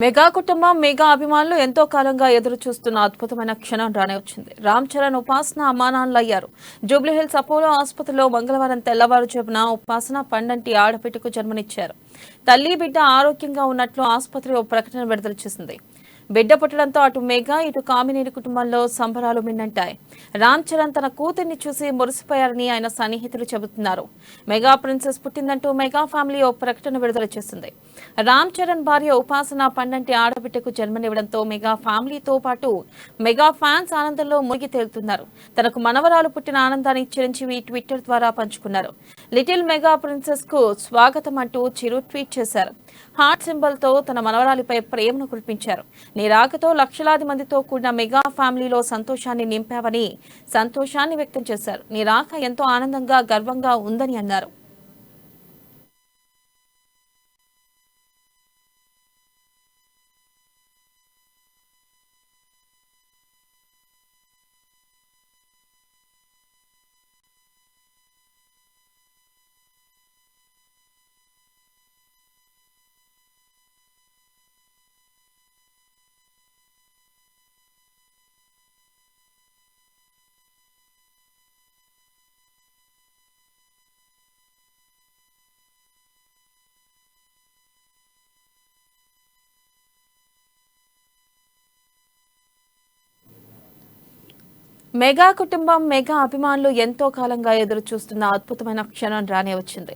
Mega కుటుంబం mega అభిమానులు ఎంతో కాలంగా ఎదురు చూస్తున్న అద్భుతమైన క్షణం రానే వచ్చింది. రామ్ చరణ్ ఉపాసన అమ్మానాన్నలయ్యారు. జూబ్లీహిల్స్ అపోలో ఆసుపత్రిలో మంగళవారం తెల్లవారుజామున ఉపాసన పండంటి ఆడపిట్టకు జన్మనిచ్చారు. తల్లి బిడ్డ ఆరోగ్యంగా ఉన్నట్లు ఆసుపత్రి ఓ ప్రకటన విడుదల చేసింది. బిడ్డ పుట్టడంతో అటు మెగా ఇటు కామినేని కుటుంబంలో సంబరాలు మిన్నంటాయి. రామ్ చరణ్ తన కూతుర్ని చూసి మురిసిపోయారని ఆయన సన్నిహితులు చెబుతున్నారు. మెగా ప్రిన్సెస్ పుట్టిందంటూ మెగా ఫ్యామిలీ ఓ ప్రకటన విడుదల చేసింది. రామ్ చరణ్ భార్య ఉపాసన పండంటి ఆడబిడ్డకు జన్మనివ్వడంతో మెగా ఫ్యామిలీతో పాటు మెగా ఫ్యాన్స్ ఆనందంలో మునిగి తేలుతున్నారు. తనకు మనవరాలు పుట్టిన ఆనందాన్ని చిరంజీవి ట్విట్టర్ ద్వారా పంచుకున్నారు. లిటిల్ మెగా ప్రిన్సెస్ కు స్వాగతం అంటూ చిరు ట్వీట్ చేశారు. హార్ట్ సింబల్ తో తన మనవరాలిపై ప్రేమను కురిపించారు. నీ రాకతో లక్షలాది మందితో కూడిన మెగా ఫ్యామిలీలో సంతోషాన్ని నింపావని సంతోషాన్ని వ్యక్తం చేశారు. నీ రాక ఎంతో ఆనందంగా గర్వంగా ఉందని అన్నారు. మెగా కుటుంబం మెగా అభిమానులు ఎంతో కాలంగా ఎదురు చూస్తున్న అద్భుతమైన క్షణం రానే వచ్చింది.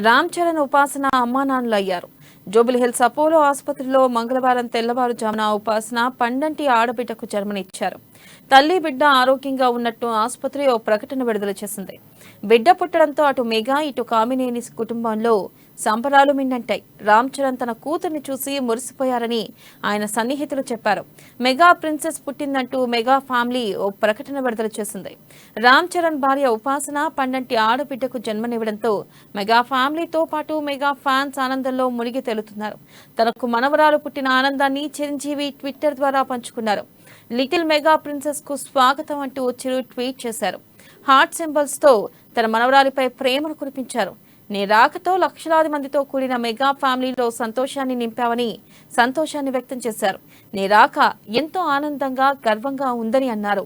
రామ్ చరణ్ ఉపాసన అమ్మానాన్నలు అయ్యారు. జూబ్లీహిల్స్ అపోలో ఆసుపత్రిలో మంగళవారం తెల్లవారుజామున ఉపాసన పండంటి ఆడబిడ్డకు జన్మనిచ్చారు. తల్లి బిడ్డ ఆరోగ్యంగా ఉన్నట్టు ఆసుపత్రి ఓ ప్రకటన విడుదల చేసింది. బిడ్డ పుట్టడంతో అటు మెగా ఇటు కామినేని కుటుంబంలో సంబరాలు మిన్నంటాయి. రామ్ చరణ్ తన కూతుర్ని చూసి మురిసిపోయారని ఆయన సన్నిహితులు చెప్పారు. మెగా ప్రిన్సెస్ పుట్టిందంటూ మెగా ఫ్యామిలీ ఓ ప్రకటన విడుదల చేసింది. రామ్ చరణ్ భార్య ఉపాసన పండంటి ఆడబిడ్డకు జన్మనివ్వడంతో మెగా ఫ్యామిలీతో పాటు మెగా ఫ్యాన్స్ ఆనందంలో మునిగి తేలుతున్నారు. తనకు మనవరాలు పుట్టిన ఆనందాన్ని చిరంజీవి ట్విట్టర్ ద్వారా పంచుకున్నారు. లిటిల్ మెగా ప్రిన్సెస్ కు స్వాగతం అంటూ చిరు ట్వీట్ చేశారు. హార్ట్ సింబల్స్ తో తన మనవరాలిపై ప్రేమను కురిపించారు. నీ రాకతో లక్షలాది మందితో కూడిన మెగా ఫ్యామిలీలో సంతోషాన్ని నింపావని సంతోషాన్ని వ్యక్తం చేశారు. నీ రాక ఎంతో ఆనందంగా గర్వంగా ఉందని అన్నారు.